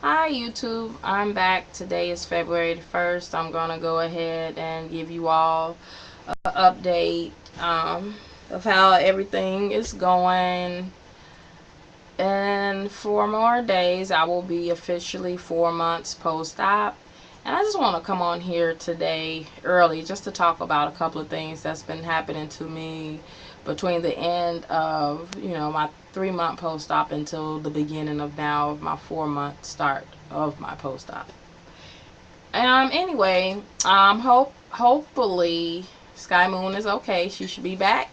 Hi YouTube, I'm back. Today is February 1st. I'm gonna go ahead and give you all an update of how everything is going. In 4 more days, I will be officially 4 months post-op. And I just want to come on here today early just to talk about a couple of things that's been happening to me between the end of, my 3 month post-op until the beginning of now of my 4 month start of my post-op. Anyway, hopefully Sky Moon is okay. She should be back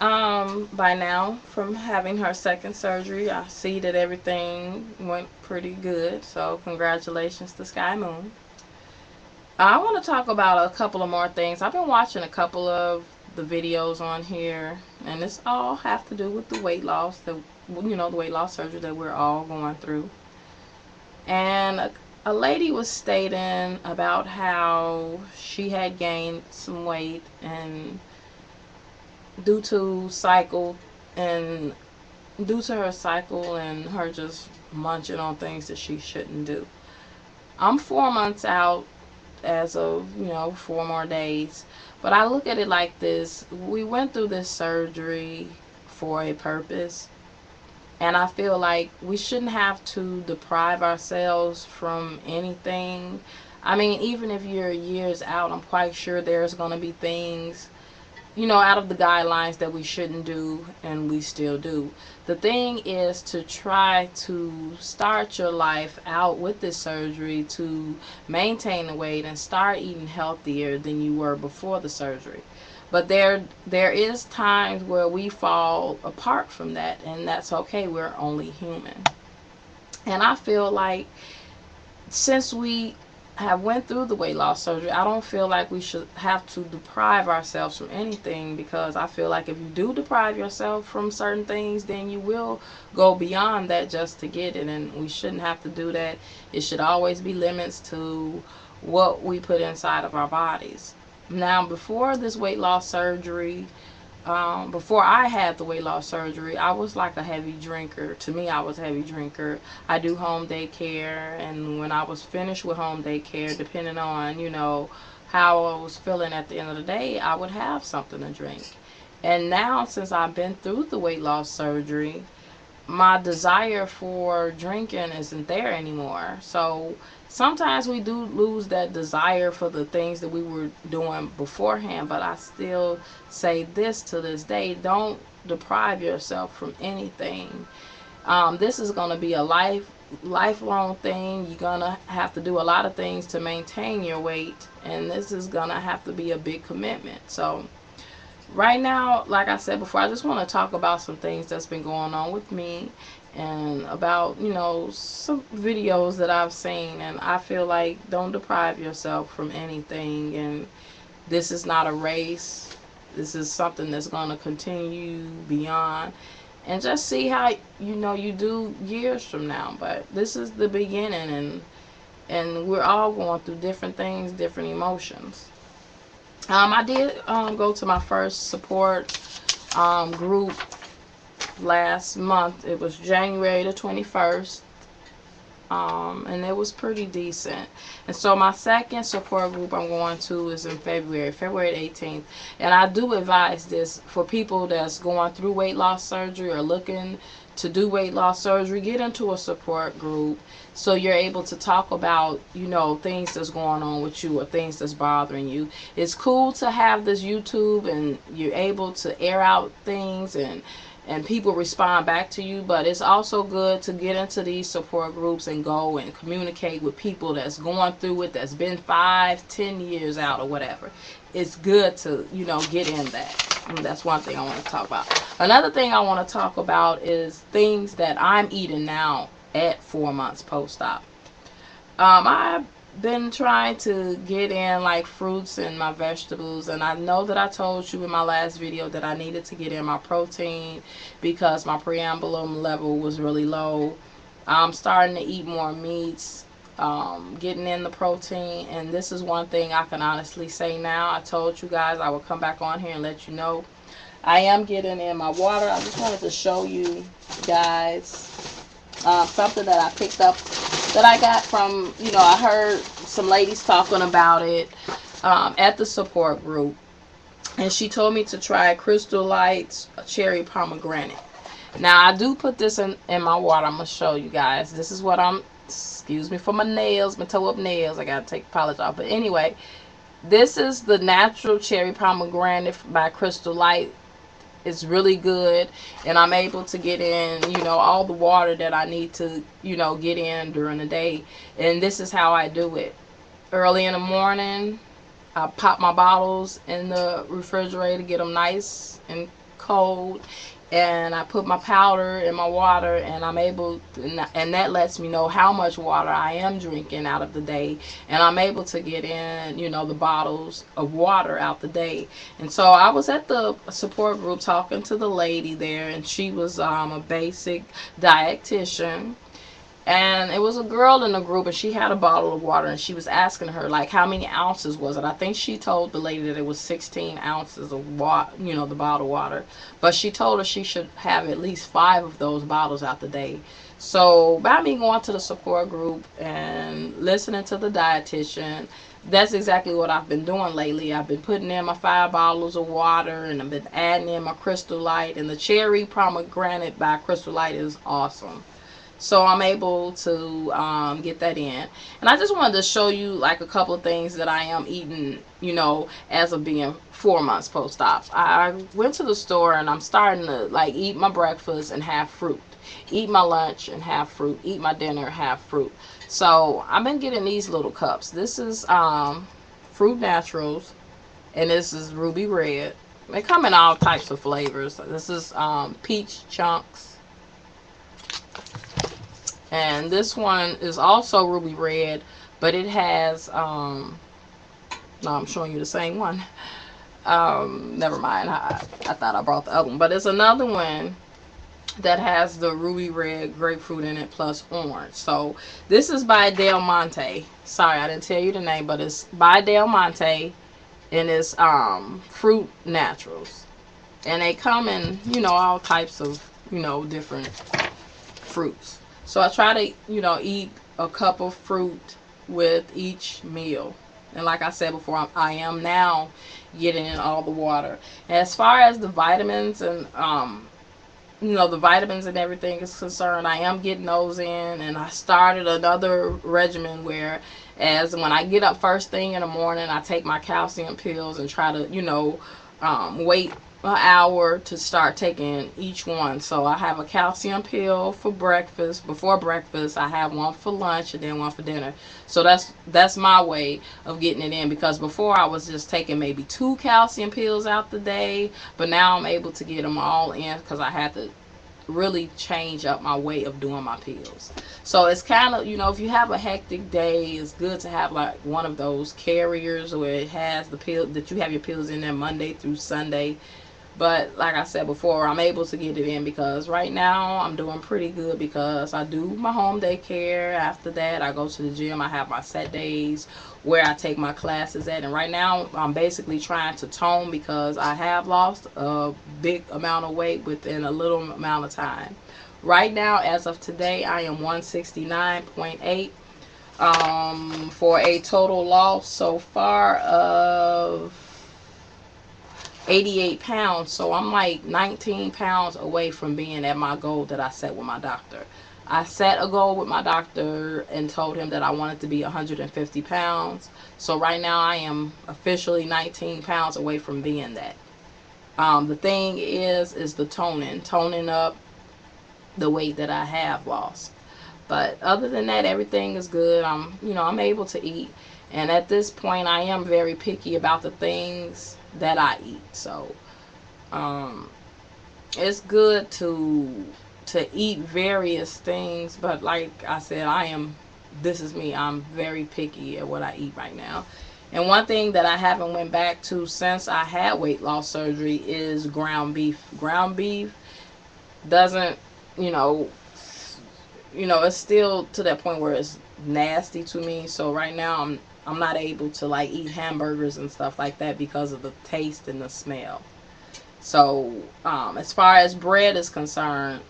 by now from having her second surgery. I see that everything went pretty good, so congratulations to Sky Moon. I want to talk about a couple of more things. I've been watching a couple of the videos on here, and this all have to do with the weight loss, the weight loss surgery that we're all going through. And a lady was stating about how she had gained some weight and due to cycle and due to her cycle and her just munching on things that she shouldn't do. I'm 4 months out as of, 4 more days. But I look at it like this. We went through this surgery for a purpose. And I feel like we shouldn't have to deprive ourselves from anything. I mean, even if you're years out, I'm quite sure there's going to be things out of the guidelines that we shouldn't do, and we still do. The thing is to try to start your life out with this surgery to maintain the weight and start eating healthier than you were before the surgery. But there is times where we fall apart from that, and that's okay. We're only human. And I feel like since we have went through the weight loss surgery, I don't feel like we should have to deprive ourselves from anything, because I feel like if you do deprive yourself from certain things, then you will go beyond that just to get it, and we shouldn't have to do that. It should always be limits to what we put inside of our bodies. Now, before this weight loss surgery, before I had the weight loss surgery, I was like a heavy drinker. To me, I was a heavy drinker. I do home daycare, and when I was finished with home daycare, depending on, how I was feeling at the end of the day, I would have something to drink. And now, since I've been through the weight loss surgery, my desire for drinking isn't there anymore. So sometimes we do lose that desire for the things that we were doing beforehand, but I still say this to this day: don't deprive yourself from anything. This is going to be a lifelong thing. You're going to have to do a lot of things to maintain your weight, and this is going to have to be a big commitment. So right now, like I said before, I just want to talk about some things that's been going on with me, and about, some videos that I've seen. And I feel like don't deprive yourself from anything. And this is not a race. This is something that's going to continue beyond. And just see how, you do years from now. But this is the beginning, and we're all going through different things, different emotions. I did go to my first support group last month. It was January the 21st, and it was pretty decent. And so my second support group I'm going to is in February 18th. And I do advise this for people that's going through weight loss surgery or looking to do weight loss surgery. Get into a support group so you're able to talk about, things that's going on with you or things that's bothering you. It's cool to have this YouTube and you're able to air out things, and people respond back to you, but it's also good to get into these support groups and go and communicate with people that's going through it, that's been 5-10 years out or whatever. It's good to, get in that. And that's one thing I want to talk about. Another thing I want to talk about is things that I'm eating now at 4 months post-op. I've been trying to get in like fruits and my vegetables, and I know that I told you in my last video that I needed to get in my protein because my preambulum level was really low. I'm starting to eat more meats, getting in the protein, and this is one thing I can honestly say now. I told you guys I would come back on here and let you know I am getting in my water. I just wanted to show you guys something that I picked up that I got from, I heard some ladies talking about it at the support group. And she told me to try Crystal Light's cherry pomegranate. Now, I do put this in my water. I'm going to show you guys. This is what excuse me for my nails, my toe up nails. I got to take the polish off. But anyway, this is the natural cherry pomegranate by Crystal Light. It's really good, and I'm able to get in, all the water that I need to, get in during the day. And this is how I do it. Early in the morning, I pop my bottles in the refrigerator, get them nice and cold, and I put my powder in my water, and I'm able to, and that lets me know how much water I am drinking out of the day, and I'm able to get in, the bottles of water out the day. And so I was at the support group talking to the lady there, and she was a basic dietitian. And it was a girl in the group, and she had a bottle of water, and she was asking her, like, how many ounces was it? I think she told the lady that it was 16 ounces of water, the bottled water. But she told her she should have at least 5 of those bottles out the day. So by me going to the support group and listening to the dietitian, that's exactly what I've been doing lately. I've been putting in my 5 bottles of water, and I've been adding in my Crystal Light. And the cherry pomegranate by Crystal Light is awesome. So I'm able to get that in. And I just wanted to show you like a couple of things that I am eating, as of being 4 months post-op. I went to the store, and I'm starting to like eat my breakfast and have fruit. Eat my lunch and have fruit. Eat my dinner, have fruit. So I've been getting these little cups. This is Fruit Naturals, and this is Ruby Red. They come in all types of flavors. This is peach chunks. And this one is also Ruby Red, but it has, no, I'm showing you the same one. Never mind. I thought I brought the other one. But it's another one that has the Ruby Red grapefruit in it plus orange. So this is by Del Monte. Sorry, I didn't tell you the name, but it's by Del Monte, and it's Fruit Naturals. And they come in, all types of, different fruits. So I try to, eat a cup of fruit with each meal. And like I said before, I am now getting in all the water. As far as the vitamins and, the vitamins and everything is concerned, I am getting those in. And I started another regimen where, as when I get up first thing in the morning, I take my calcium pills and try to, wait an hour to start taking each one. So I have a calcium pill for breakfast. Before breakfast, I have one for lunch and then one for dinner. So that's my way of getting it in, because before I was just taking maybe 2 calcium pills out the day, but now I'm able to get them all in because I had to really change up my way of doing my pills. So it's kind of, if you have a hectic day, it's good to have like one of those carriers where it has the pill that you have your pills in there Monday through Sunday. But like I said before, I'm able to get it in because right now I'm doing pretty good, because I do my home daycare. After that, I go to the gym. I have my set days where I take my classes at. And right now, I'm basically trying to tone because I have lost a big amount of weight within a little amount of time. Right now, as of today, I am 169.8 for a total loss so far of 88 pounds. So I'm like 19 pounds away from being at my goal that I set with my doctor. I set a goal with my doctor and told him that I wanted to be 150 pounds. So right now I am officially 19 pounds away from being that. The thing is the toning up the weight that I have lost. But other than that, everything is good. I'm able to eat. And at this point, I am very picky about the things that I eat. So it's good to eat various things, but like I said, this is me. I'm very picky at what I eat right now. And one thing that I haven't went back to since I had weight loss surgery is ground beef. Ground beef doesn't, it's still to that point where it's nasty to me. So right now I'm not able to like eat hamburgers and stuff like that because of the taste and the smell. So as far as bread is concerned,